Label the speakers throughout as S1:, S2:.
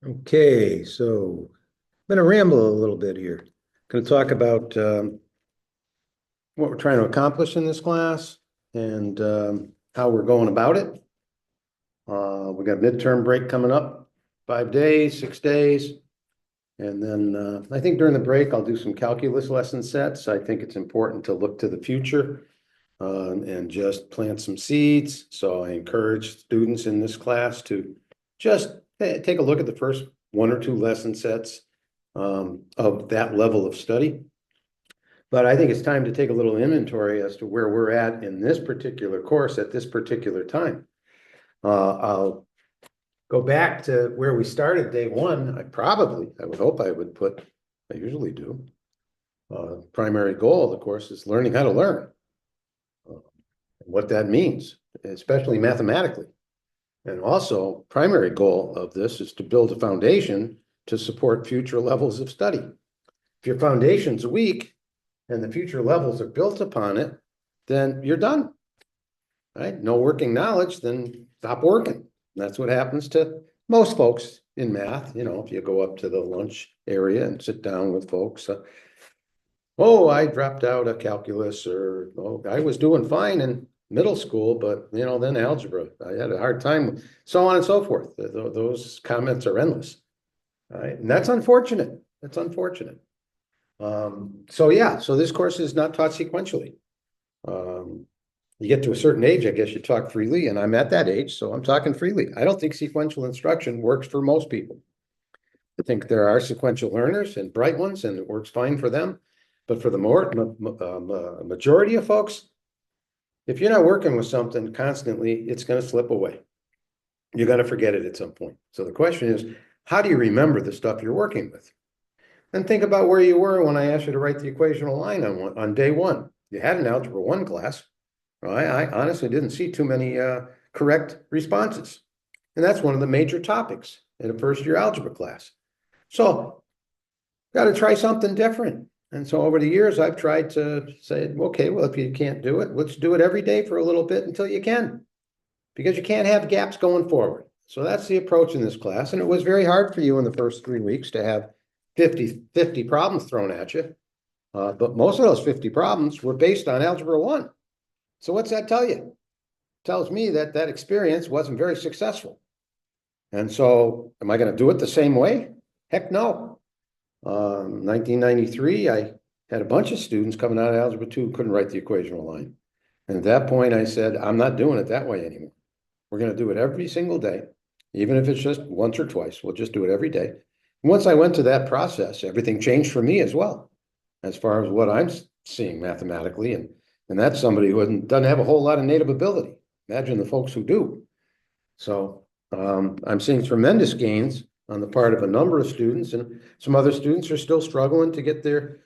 S1: Okay, so I'm going to ramble a little bit here. Going to talk about what we're trying to accomplish in this class and how we're going about it. We got a midterm break coming up, 5 days, 6 days. And then I think during the break, I'll do some calculus lesson sets. I think it's important to look to the future and just plant some seeds. So I encourage students in this class to just take a look at the first one or two lesson sets of that level of study. But I think it's time to take a little inventory as to where we're at in this particular course at this particular time. I'll go back to where we started day one. I would hope I would put, I usually do. Primary goal of the course is learning how to learn, what that means, especially mathematically. And also, primary goal of this is to build a foundation to support future levels of study. If your foundation's weak and the future levels are built upon it, then you're done, right? No working knowledge, then stop working. That's what happens to most folks in math. If you go up to the lunch area and sit down with folks, oh, I dropped out of calculus, or oh, I was doing fine in middle school, but then algebra, I had a hard time, so on and so forth. Those comments are endless. All right, and that's unfortunate. That's unfortunate. So yeah, so this course is not taught sequentially. You get to a certain age, I guess you talk freely, and I'm at that age, so I'm talking freely. I don't think sequential instruction works for most people. I think there are sequential learners and bright ones, and it works fine for them. But for the majority of folks, if you're not working with something constantly, it's going to slip away. You're going to forget it at some point. So the question is, how do you remember the stuff you're working with? And think about where you were when I asked you to write the equational line on day one. You had an Algebra 1 class. I honestly didn't see too many correct responses. And that's one of the major topics in a first-year algebra class. So, got to try something different. And so over the years, I've tried to say, okay, well, if you can't do it, let's do it every day for a little bit until you can, because you can't have gaps going forward. So that's the approach in this class. And it was very hard for you in the first 3 weeks to have 50 problems thrown at you. But most of those 50 problems were based on Algebra 1. So what's that tell you? It tells me that that experience wasn't very successful. And so am I going to do it the same way? Heck no. 1993, I had a bunch of students coming out of Algebra 2 who couldn't write the equational line. And at that point, I said, I'm not doing it that way anymore. We're going to do it every single day, even if it's just once or twice. We'll just do it every day. And once I went to that process, everything changed for me as well, as far as what I'm seeing mathematically. And that's somebody who doesn't have a whole lot of native ability. Imagine the folks who do. So I'm seeing tremendous gains on the part of a number of students, and some other students are still struggling to get their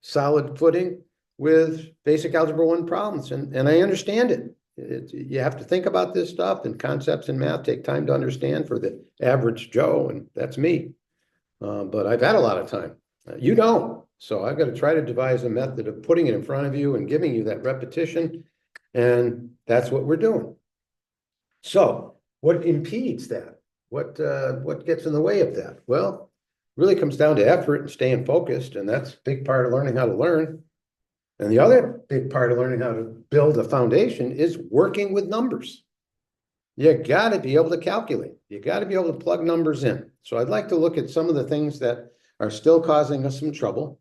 S1: solid footing with basic Algebra 1 problems. And I understand it. You have to think about this stuff, and concepts in math take time to understand for the average Joe, and that's me. But I've had a lot of time. You don't. So I've got to try to devise a method of putting it in front of you and giving you that repetition. And that's what we're doing. So what impedes that? What gets in the way of that? Well, really comes down to effort and staying focused. And that's a big part of learning how to learn. And the other big part of learning how to build a foundation is working with numbers. You got to be able to calculate. You got to be able to plug numbers in. So I'd like to look at some of the things that are still causing us some trouble,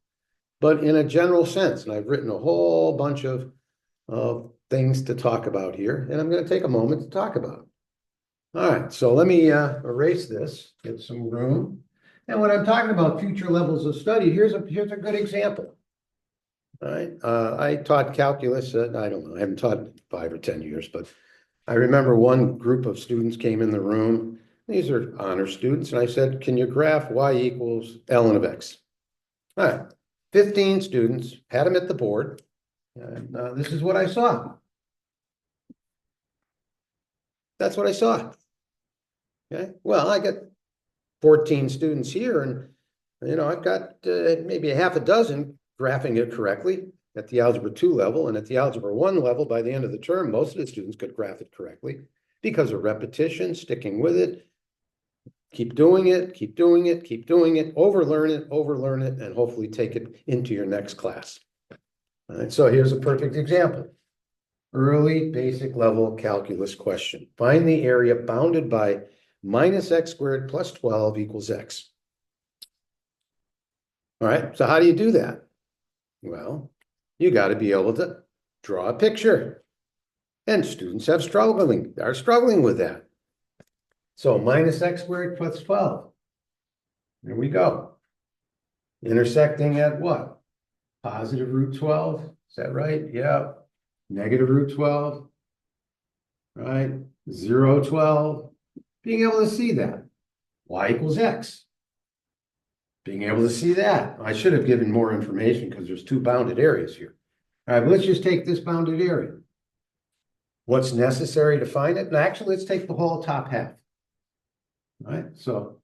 S1: but in a general sense. And I've written a whole bunch of things to talk about here, and I'm going to take a moment to talk about it. All right, so let me erase this, get some room. And when I'm talking about future levels of study, here's a good example. All right, I taught calculus. I don't know, I haven't taught 5 or 10 years, but I remember one group of students came in the room. These are honor students, and I said, can you graph y equals ln of x? All right, 15 students, had them at the board, and this is what I saw. That's what I saw. Okay, well, I got 14 students here, and I've got maybe a half a dozen graphing it correctly at the Algebra 2 level, and at the Algebra 1 level, by the end of the term, most of the students could graph it correctly because of repetition, sticking with it, Keep doing it, keep doing it, keep doing it, overlearn it, and hopefully take it into your next class. All right, so here's a perfect example. Early basic level calculus question. Find the area bounded by minus x squared plus 12 equals x. All right, so how do you do that? Well, you got to be able to draw a picture. And students are struggling with that. So minus x squared plus 12. There we go. Intersecting at what? Positive root 12. Is that right? Yeah. Negative root 12. Right? 0, 12. Being able to see that. Y equals x. Being able to see that. I should have given more information because there's two bounded areas here. All right, let's just take this bounded area. What's necessary to find it? And actually, let's take the whole top half. All right, so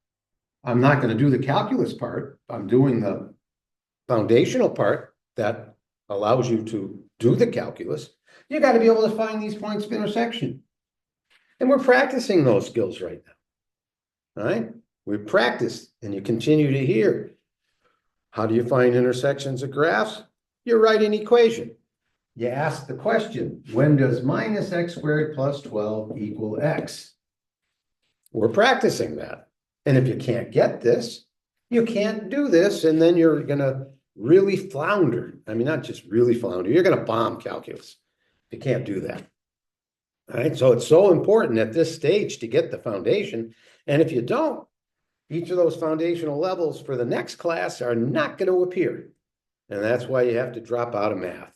S1: I'm not going to do the calculus part. I'm doing the foundational part that allows you to do the calculus. You got to be able to find these points of intersection. And we're practicing those skills right now. All right, we practice and you continue to hear. How do you find intersections of graphs? You write an equation. You ask the question, when does minus x squared plus 12 equal x? We're practicing that. And if you can't get this, you can't do this, and then you're going to really flounder. I mean, not just really flounder, you're going to bomb calculus. You can't do that. All right, so it's so important at this stage to get the foundation. And if you don't, each of those foundational levels for the next class are not going to appear. And that's why you have to drop out of math.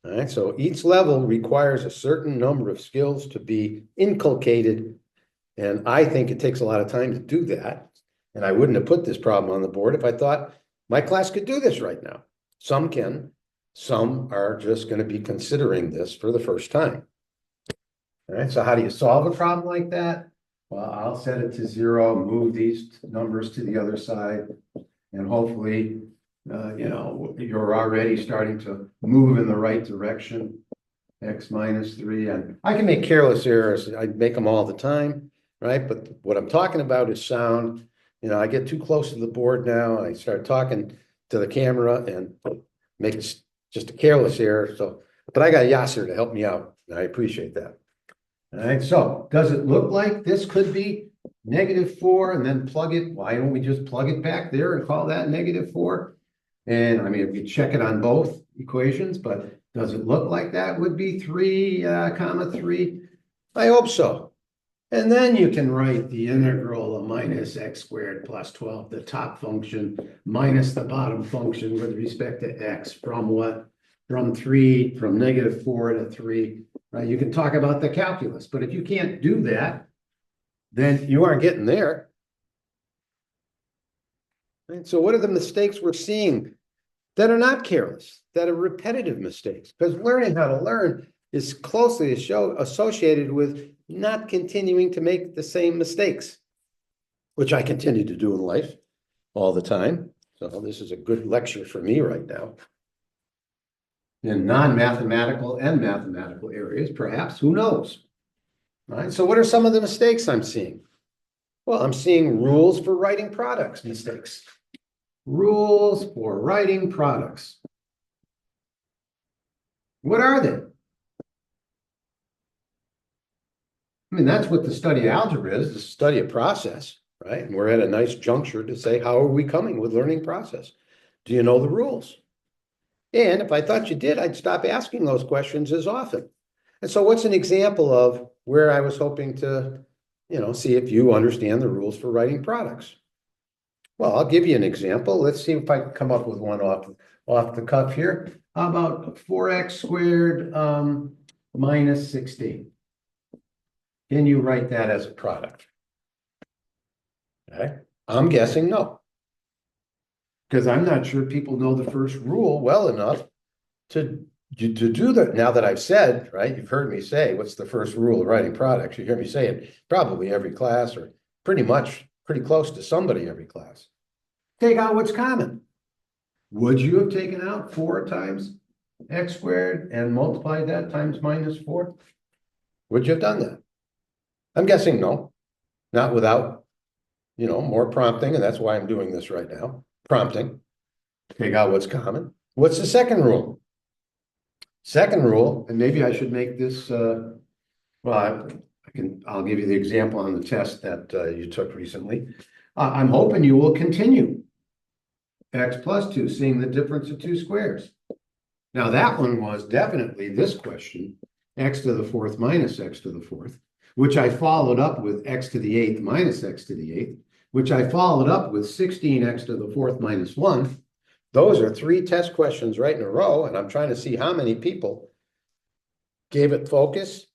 S1: All right, so each level requires a certain number of skills to be inculcated. And I think it takes a lot of time to do that. And I wouldn't have put this problem on the board if I thought my class could do this right now. Some can, some are just going to be considering this for the first time. All right, so how do you solve a problem like that? Well, I'll set it to 0, move these numbers to the other side, and hopefully you're already starting to move in the right direction. X minus 3, and I can make careless errors. I make them all the time, right? But what I'm talking about is sound. I get too close to the board now, and I start talking to the camera and make it just a careless error. So, but I got Yasser to help me out, and I appreciate that. All right, so does it look like this could be -4 and then plug it? Why don't we just plug it back there and call that -4? And I mean, we check it on both equations, but does it look like that would be 3, 3? I hope so. And then you can write the integral of minus x squared plus 12, the top function, minus the bottom function with respect to x from what? From -4 to 3, right? You can talk about the calculus, but if you can't do that, then you aren't getting there. Right? So what are the mistakes we're seeing that are not careless, that are repetitive mistakes? Because learning how to learn is closely associated with not continuing to make the same mistakes, which I continue to do in life all the time. So this is a good lecture for me right now. In non-mathematical and mathematical areas, perhaps, who knows? All right, so what are some of the mistakes I'm seeing? Well, I'm seeing rules for writing products mistakes. Rules for writing products. What are they? I mean, that's what the study of algebra is, the study of process, right? And we're at a nice juncture to say, how are we coming with learning process? Do you know the rules? And if I thought you did, I'd stop asking those questions as often. And so what's an example of where I was hoping to, see if you understand the rules for writing products? Well, I'll give you an example. Let's see if I can come up with one off the cuff here. How about 4x squared minus 16? Can you write that as a product? Okay, I'm guessing no. Because I'm not sure people know the first rule well enough to do that. Now that I've said, right, you've heard me say, what's the first rule of writing products? You hear me say it probably every class, or pretty close to somebody every class. Take out what's common. Would you have taken out 4 times x squared and multiplied that times -4? Would you have done that? I'm guessing no, not without more prompting, and that's why I'm doing this right now. Prompting, take out what's common. What's the second rule? Second rule, and maybe I should make this, I'll give you the example on the test that you took recently. I'm hoping you will continue x plus 2, seeing the difference of two squares. Now that one was definitely this question, x to the fourth minus x to the fourth, which I followed up with x to the eighth minus x to the eighth, which I followed up with 16x to the fourth minus 1. Those are three test questions right in a row, and I'm trying to see how many people gave it focus.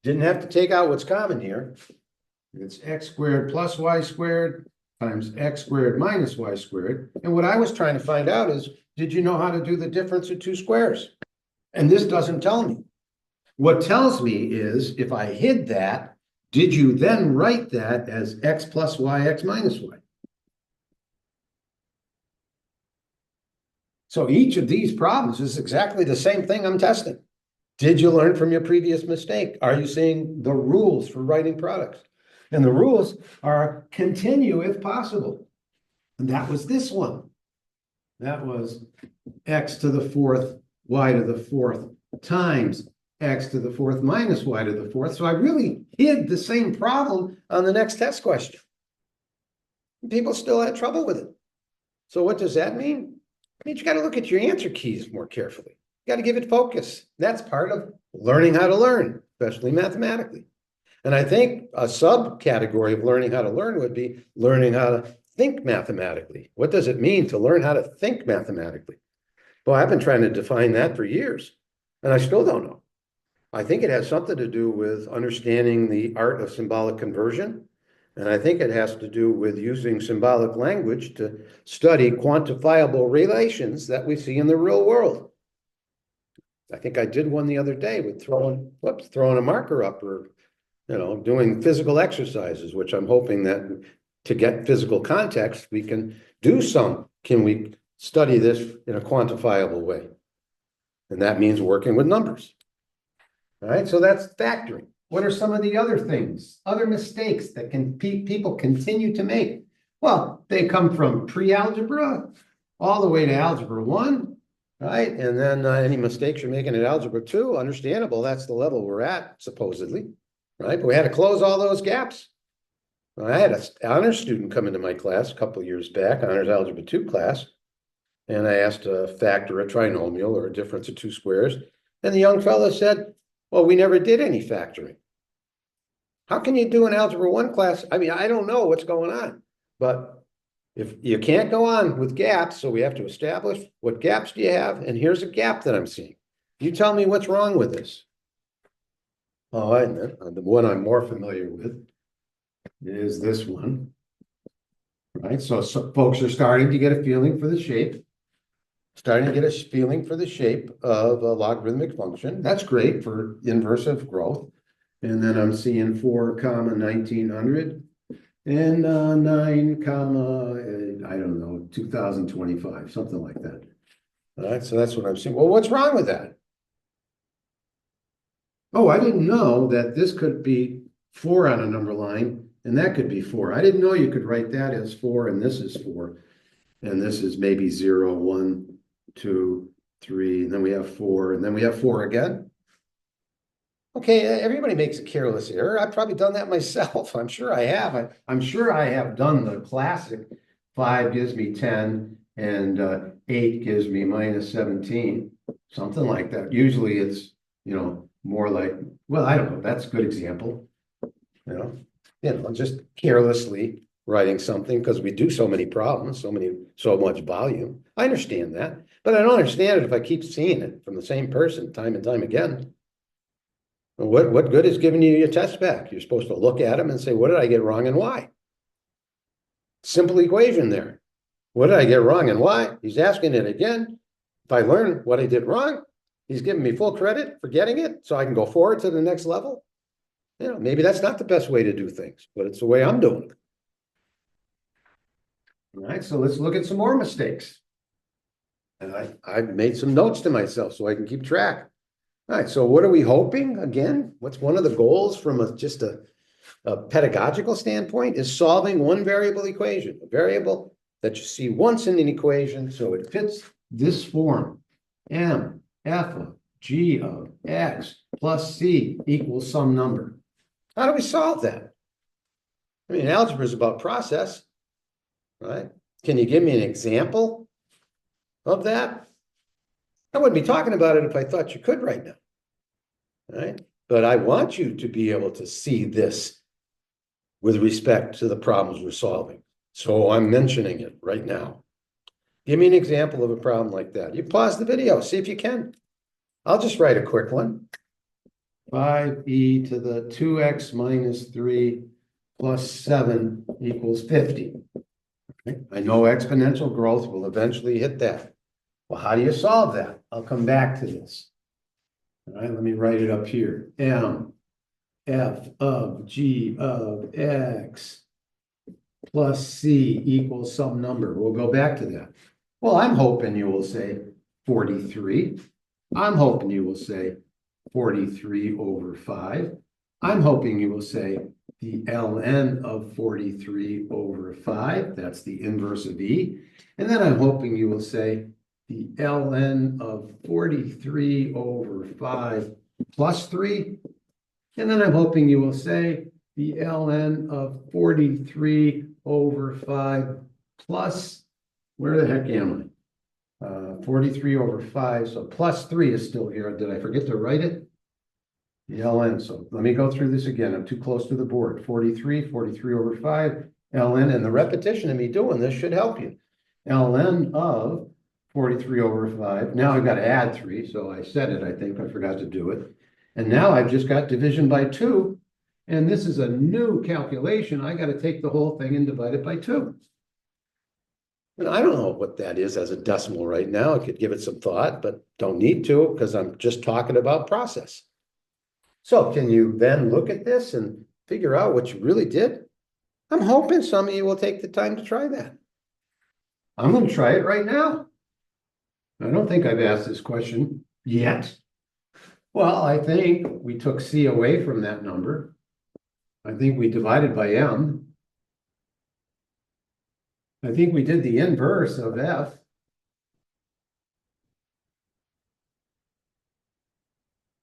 S1: Didn't have to take out what's common here. It's x squared plus y squared times x squared minus y squared. And what I was trying to find out is, did you know how to do the difference of two squares? And this doesn't tell me. What tells me is, if I hid that, did you then write that as x plus y, x minus y? So each of these problems is exactly the same thing I'm testing. Did you learn from your previous mistake? Are you seeing the rules for writing products? And the rules are continue if possible. And that was this one. That was x to the fourth, y to the fourth times x to the fourth minus y to the fourth. So I really hid the same problem on the next test question. People still had trouble with it. So what does that mean? It means you got to look at your answer keys more carefully. You got to give it focus. That's part of learning how to learn, especially mathematically. And I think a subcategory of learning how to learn would be learning how to think mathematically. What does it mean to learn how to think mathematically? Well, I've been trying to define that for years, and I still don't know. I think it has something to do with understanding the art of symbolic conversion. And I think it has to do with using symbolic language to study quantifiable relations that we see in the real world. I think I did one the other day with throwing a marker up, or doing physical exercises, which I'm hoping that to get physical context, we can do some. Can we study this in a quantifiable way? And that means working with numbers. All right, so that's factoring. What are some of the other things, other mistakes that people continue to make? Well, they come from pre-algebra all the way to algebra 1, right? And then any mistakes you're making at algebra 2, understandable. That's the level we're at, supposedly, right? But we had to close all those gaps. I had an honors student come into my class a couple of years back, honors algebra 2 class, and I asked to factor a trinomial or a difference of two squares. And the young fellow said, well, we never did any factoring. How can you do an algebra 1 class? I mean, I don't know what's going on, but if you can't go on with gaps, so we have to establish what gaps do you have, and here's a gap that I'm seeing. You tell me what's wrong with this. Oh, the one I'm more familiar with is this one, right? So folks are starting to get a feeling for the shape. Starting to get a feeling for the shape of a logarithmic function. That's great for inversive growth. And then I'm seeing 4 comma 1900 and 9 comma, I don't know, 2025, something like that. All right, so that's what I'm seeing. Well, what's wrong with that? Oh, I didn't know that this could be 4 on a number line, and that could be 4. I didn't know you could write that as 4, and this is 4. And this is maybe 0, 1, 2, 3, and then we have 4, and then we have 4 again. Okay, everybody makes a careless error. I've probably done that myself. I'm sure I have. I'm sure I have done the classic 5 gives me 10 and 8 gives me minus 17, something like that. Usually it's, more like, well, I don't know. That's a good example. Just carelessly writing something because we do so many problems, so much volume. I understand that, but I don't understand it if I keep seeing it from the same person time and time again. What good is giving you your test back? You're supposed to look at them and say, what did I get wrong and why? Simple equation there. What did I get wrong and why? He's asking it again. If I learn what I did wrong, he's giving me full credit for getting it so I can go forward to the next level. Maybe that's not the best way to do things, but it's the way I'm doing it. All right, so let's look at some more mistakes. And I've made some notes to myself so I can keep track. All right, so what are we hoping? Again, what's one of the goals from just a a pedagogical standpoint is solving one variable equation, a variable that you see once in an equation, so it fits this form. M f of g of x plus c equals some number. How do we solve that? I mean, algebra is about process, right? Can you give me an example of that? I wouldn't be talking about it if I thought you could right now, right? But I want you to be able to see this with respect to the problems we're solving. So I'm mentioning it right now. Give me an example of a problem like that. You pause the video, see if you can. I'll just write a quick one. 5e to the 2x minus 3 plus 7 equals 50. Okay. I know exponential growth will eventually hit that. Well, how do you solve that? I'll come back to this. All right, let me write it up here. M f of g of x plus c equals some number. We'll go back to that. Well, I'm hoping you will say 43. I'm hoping you will say 43 over 5. I'm hoping you will say the ln of 43 over 5. That's the inverse of e. And then I'm hoping you will say the ln of 43 over 5 plus 3. And then I'm hoping you will say the ln of 43 over 5 plus, where the heck am I? 43 over 5, so plus 3 is still here. Did I forget to write it? The ln, so let me go through this again. I'm too close to the board. 43 over 5, ln, and the repetition of me doing this should help you. ln of 43 over 5. Now I've got to add 3, so I said it, I think. I forgot to do it. And now I've just got division by 2, and this is a new calculation. I got to take the whole thing and divide it by 2. And I don't know what that is as a decimal right now. I could give it some thought, but don't need to because I'm just talking about process. So can you then look at this and figure out what you really did? I'm hoping some of you will take the time to try that. I'm going to try it right now. I don't think I've asked this question yet. Well, I think we took c away from that number. I think we divided by m. I think we did the inverse of f.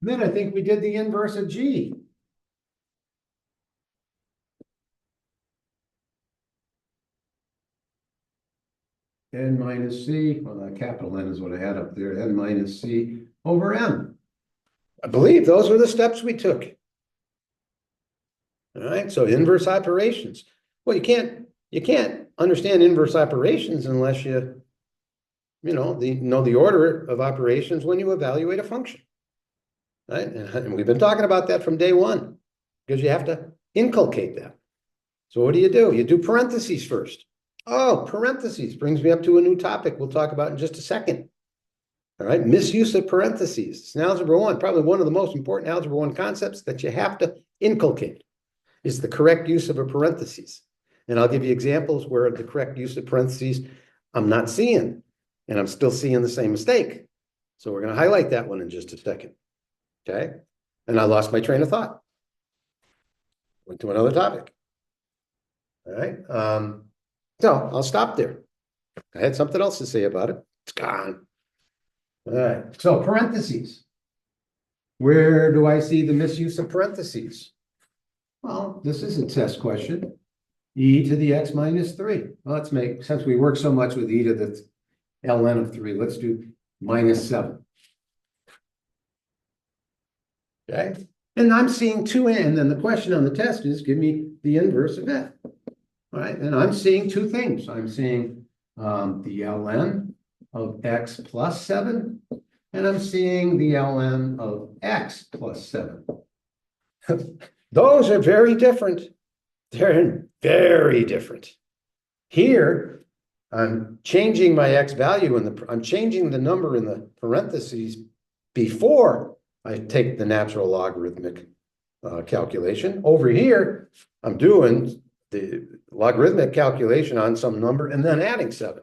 S1: Then I think we did the inverse of g. N minus c, well, the capital N is what I had up there, n minus c over m. I believe those were the steps we took. All right, so inverse operations. Well, you can't understand inverse operations unless you know the order of operations when you evaluate a function. Right? And we've been talking about that from day one because you have to inculcate that. So what do? You do parentheses first. Oh, parentheses brings me up to a new topic we'll talk about in just a second. All right, misuse of parentheses. It's in Algebra 1, probably one of the most important Algebra 1 concepts that you have to inculcate is the correct use of a parentheses. And I'll give you examples where the correct use of parentheses I'm not seeing, and I'm still seeing the same mistake. So we're going to highlight that one in just a second. Okay, and I lost my train of thought. Went to another topic. All right, so I'll stop there. I had something else to say about it. It's gone. All right, so parentheses. Where do I see the misuse of parentheses? Well, this is a test question. E to the x minus 3. Well, let's make, since we work so much with e to the ln of 3, let's do minus 7. Okay, and I'm seeing 2n, and then the question on the test is give me the inverse of f. All right, and I'm seeing two things. I'm seeing the ln of x plus 7, and I'm seeing the ln of x plus 7. Those are very different. They're very different. Here, I'm changing my x value I'm changing the number in the parentheses before I take the natural logarithmic calculation. Over here, I'm doing the logarithmic calculation on some number and then adding 7.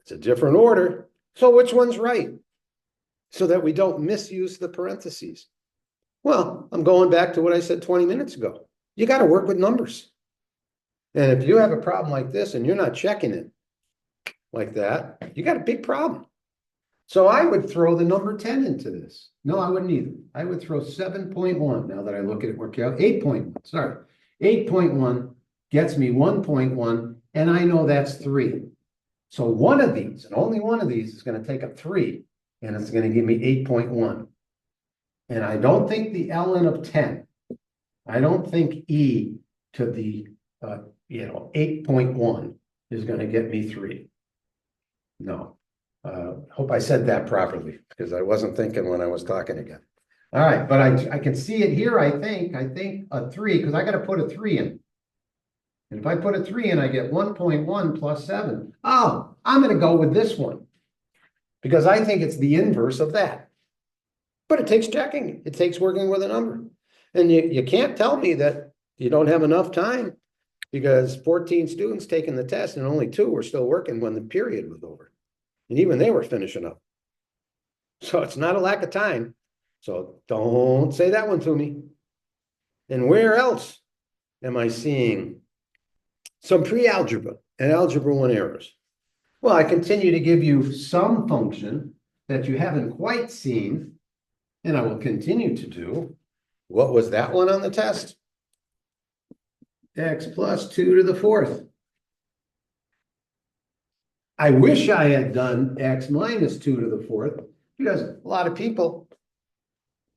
S1: It's a different order. So which one's right? So that we don't misuse the parentheses. Well, I'm going back to what I said 20 minutes ago. You got to work with numbers. And if you have a problem like this and you're not checking it like that, you got a big problem. So I would throw the number 10 into this. No, I wouldn't either. I would throw 7.1 now that I look at it more carefully. 8.1, sorry. 8.1 gets me 1.1, and I know that's 3. So one of these, and only one of these, is going to take up 3, and it's going to give me 8.1. And I don't think the ln of 10, I don't think e to the 8.1 is going to get me 3. No. Hope I said that properly, because I wasn't thinking when I was talking again. All right, but I can see it here, I think a 3, because I got to put a 3 in. And if I put a 3 in, I get 1.1 plus 7. Oh, I'm going to go with this one, because I think it's the inverse of that. But it takes checking. It takes working with a number. And you can't tell me that you don't have enough time, because 14 students taking the test and only 2 were still working when the period was over. And even they were finishing up. So it's not a lack of time. So don't say that one to me. And where else am I seeing some pre-algebra and algebra 1 errors? Well, I continue to give you some function that you haven't quite seen, and I will continue to do. What was that one on the test? X plus 2 to the 4th. I wish I had done x minus 2 to the 4th, because a lot of people,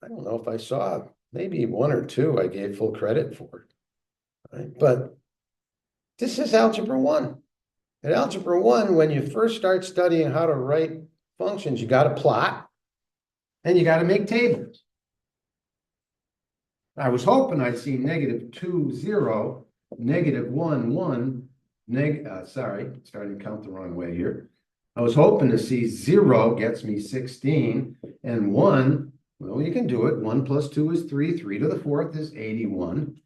S1: I don't know if I saw, maybe 1 or 2 I gave full credit for. Right? But this is algebra 1. In algebra 1, when you first start studying how to write functions, you got to plot and you got to make tables. I was hoping I'd see -2, 0, -1, 1, starting to count the wrong way here. I was hoping to see 0 gets me 16, and 1, well, you can do it. 1 plus 2 is 3. 3 to the 4th is 81.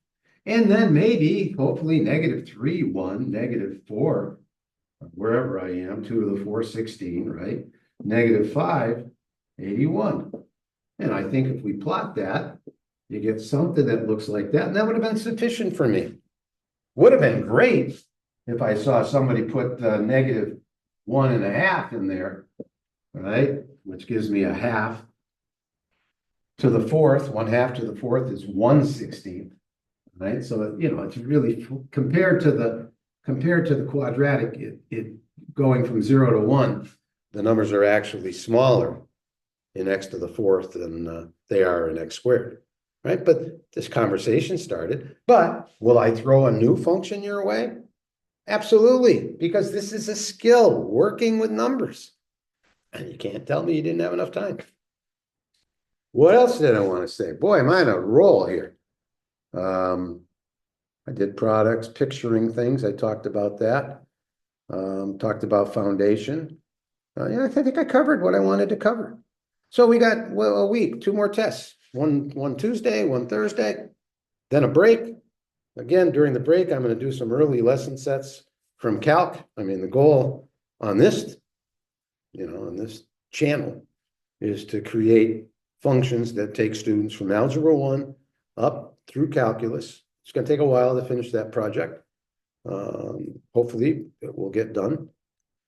S1: And then maybe, hopefully, -3, 1, -4, wherever I am, 2 to the 4, 16, right? -5, 81. And I think if we plot that, you get something that looks like that, and that would have been sufficient for me. Would have been great if I saw somebody put -1.5 in there, right? Which gives me a half to the 4th. 1/2 to the 4th is 1/16, right? So, it's really, compared to the quadratic, it going from 0 to 1, the numbers are actually smaller in x to the 4th than they are in x squared, right? But this conversation started. But will I throw a new function your way? Absolutely, because this is a skill, working with numbers. And you can't tell me you didn't have enough time. What else did I want to say? Boy, am I on a roll here. I did products, picturing things. I talked about that. Talked about foundation. I think I covered what I wanted to cover. So we got a week, 2 more tests. One Tuesday, 1 Thursday, then a break. Again, during the break, I'm going to do some early lesson sets from calc. I mean, the goal on this, on this channel is to create functions that take students from algebra 1 up through calculus. It's going to take a while to finish that project. Hopefully it will get done.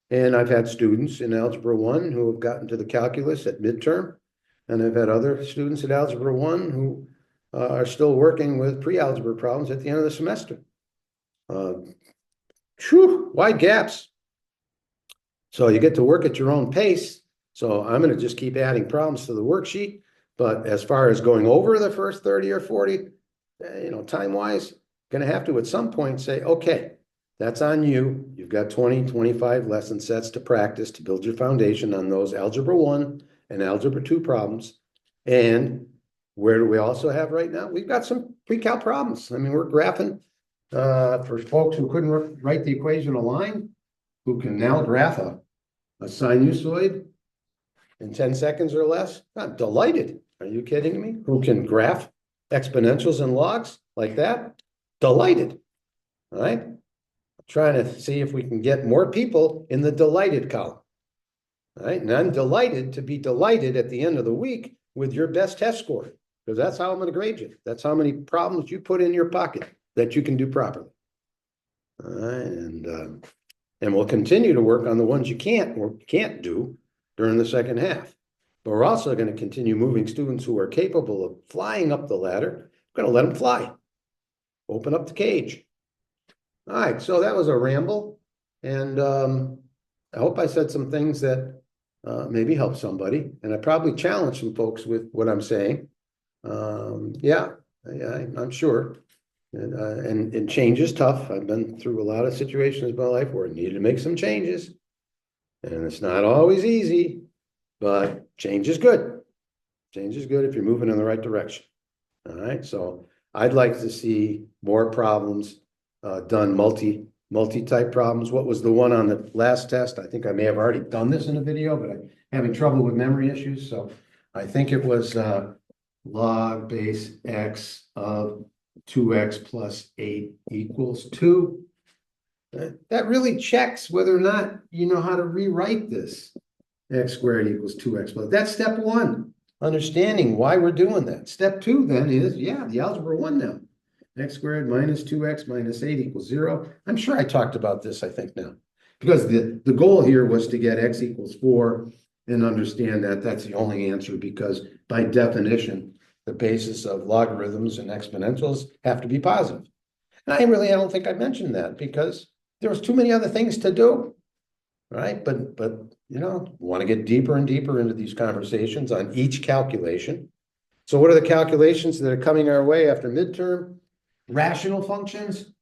S1: And I've had students in algebra 1 who have gotten to the calculus at midterm. And I've had other students at algebra 1 who are still working with pre-algebra problems at the end of the semester. Wide gaps. So you get to work at your own pace. So I'm going to just keep adding problems to the worksheet. But as far as going over the first 30 or 40, time-wise, going to have to at some point say, okay, that's on you. You've got 20, 25 lesson sets to practice to build your foundation on those algebra 1 and algebra 2 problems. And where do we also have right now? We've got some pre-cal problems. I mean, we're graphing for folks who couldn't write the equation of line, who can now graph a sinusoid in 10 seconds or less. I'm delighted. Are you kidding me? Who can graph exponentials and logs like that? Delighted. All right. Trying to see if we can get more people in the delighted column. All right. And I'm delighted to be delighted at the end of the week with your best test score, because that's how I'm going to grade you. That's how many problems you put in your pocket. that you can do properly. All right, and we'll continue to work on the ones you can't do during the second half. But we're also going to continue moving students who are capable of flying up the ladder. We're going to let them fly. Open up the cage. All right, so that was a ramble. And I hope I said some things that maybe help somebody. And I probably challenged some folks with what I'm saying. Yeah, I'm sure. And change is tough. I've been through a lot of situations in my life where I needed to make some changes. And it's not always easy, but change is good. Change is good if you're moving in the right direction. All right, so I'd like to see more problems done, multi-type problems. What was the one on the last test? I think I may have already done this in a video, but I'm having trouble with memory issues. So I think it was log base x of 2x plus 8 equals 2. That really checks whether or not you know how to rewrite this. X squared equals 2x plus. That's step one. Understanding why we're doing that. Step two then is, yeah, the algebra one now. X squared minus 2x minus 8 equals 0. I'm sure I talked about this, I think now. Because the goal here was to get x equals 4 and understand that that's the only answer, because by definition, the basis of logarithms and exponentials have to be positive. And I don't think I mentioned that because there was too many other things to do, right? But you know, want to get deeper and deeper into these conversations on each calculation. So what are the calculations that are coming our way after midterm? Rational functions,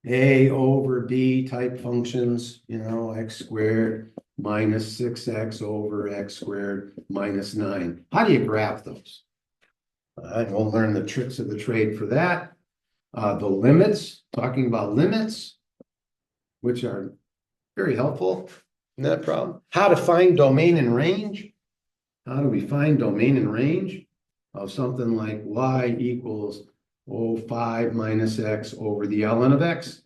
S1: a over b type functions, you know, x squared minus 6x over x squared minus 9. How do you graph those? We'll learn the tricks of the trade for that. The limits, talking about limits, which are very helpful in that problem. How to find domain and range. How do we find domain and range of something like y equals 5 minus x over the ln of x?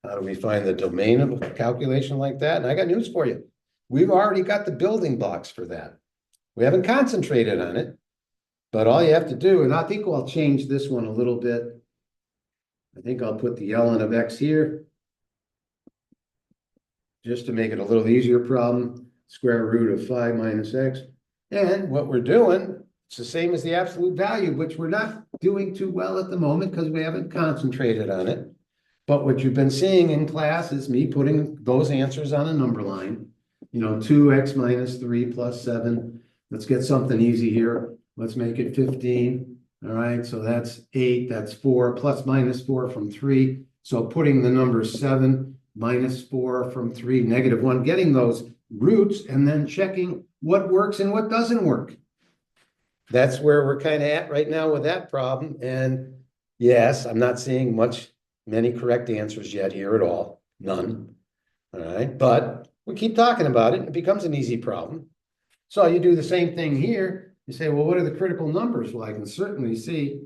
S1: How do we find the domain of a calculation like that? And I got news for you. We've already got the building blocks for that. We haven't concentrated on it, but all you have to do, and I think I'll change this one a little bit. I think I'll put the ln of x here, just to make it a little easier problem. Square root of 5 minus x. And what we're doing, it's the same as the absolute value, which we're not doing too well at the moment because we haven't concentrated on it. But what you've been seeing in class is me putting those answers on a number line. You know, 2x minus 3 plus 7. Let's get something easy here. Let's make it 15. All right, so that's 8, that's 4, plus minus 4 from 3. So putting the number 7 minus 4 from 3, negative 1, getting those roots and then checking what works and what doesn't work. That's where we're kind of at right now with that problem. And yes, I'm not seeing many correct answers yet here at all. None. All right, but we keep talking about it. It becomes an easy problem. So you do the same thing here. You say, well, what are the critical numbers? Well, I can certainly see,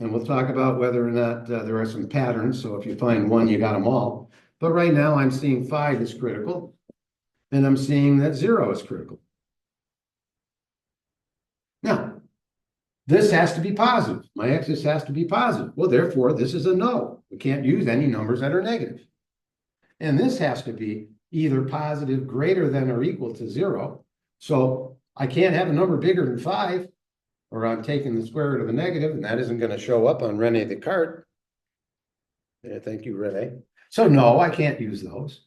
S1: and we'll talk about whether or not there are some patterns. So if you find one, you got them all. But right now I'm seeing 5 is critical, and I'm seeing that 0 is critical. Now, this has to be positive. My x has to be positive. Well, therefore, this is a no. We can't use any numbers that are negative. And this has to be either positive, greater than or equal to 0. So I can't have a number bigger than 5, or I'm taking the square root of a negative, and that isn't going to show up on Rene Descartes. Yeah, thank you, Rene. So no, I can't use those.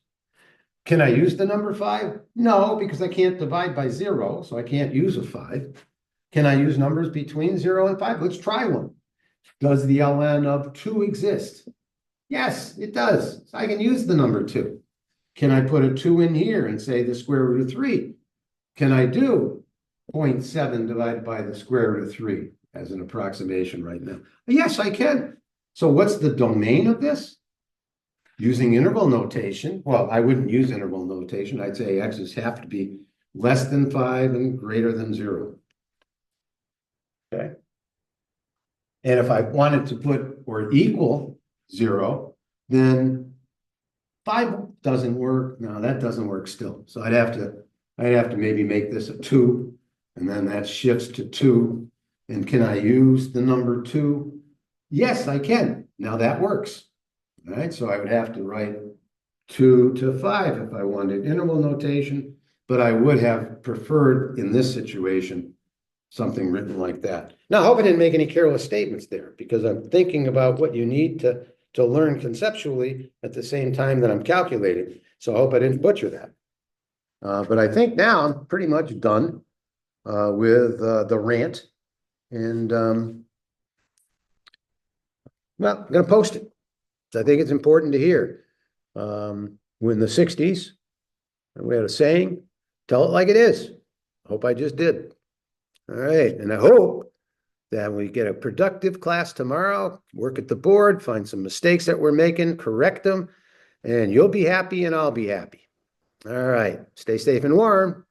S1: Can I use the number 5? No, because I can't divide by 0, so I can't use a 5. Can I use numbers between 0 and 5? Let's try one. Does the ln of 2 exist? Yes, it does. So I can use the number 2. Can I put a 2 in here and say the square root of 3? Can I do 0.7 divided by the square root of 3 as an approximation right now? Yes, I can. So what's the domain of this? Using interval notation. Well, I wouldn't use interval notation. I'd say x's have to be less than 5 and greater than 0. Okay. And if I wanted to put or equal 0, then 5 doesn't work. No, that doesn't work still. So I'd have to maybe make this a 2, and then that shifts to 2. And can I use the number 2 Yes, I can. Now that works. All right, so I would have to write 2 to 5 if I wanted interval notation, but I would have preferred in this situation something written like that. Now, I hope I didn't make any careless statements there because I'm thinking about what you need to learn conceptually at the same time that I'm calculating. So I hope I didn't butcher that. But I think now I'm pretty much done with the rant. And well, I'm going to post it. So I think it's important to hear. In the 60s, we had a saying, tell it like it is. I hope I just did. All right. And I hope that we get a productive class tomorrow, work at the board, find some mistakes that we're making, correct them, and you'll be happy and I'll be happy. All right. Stay safe and warm.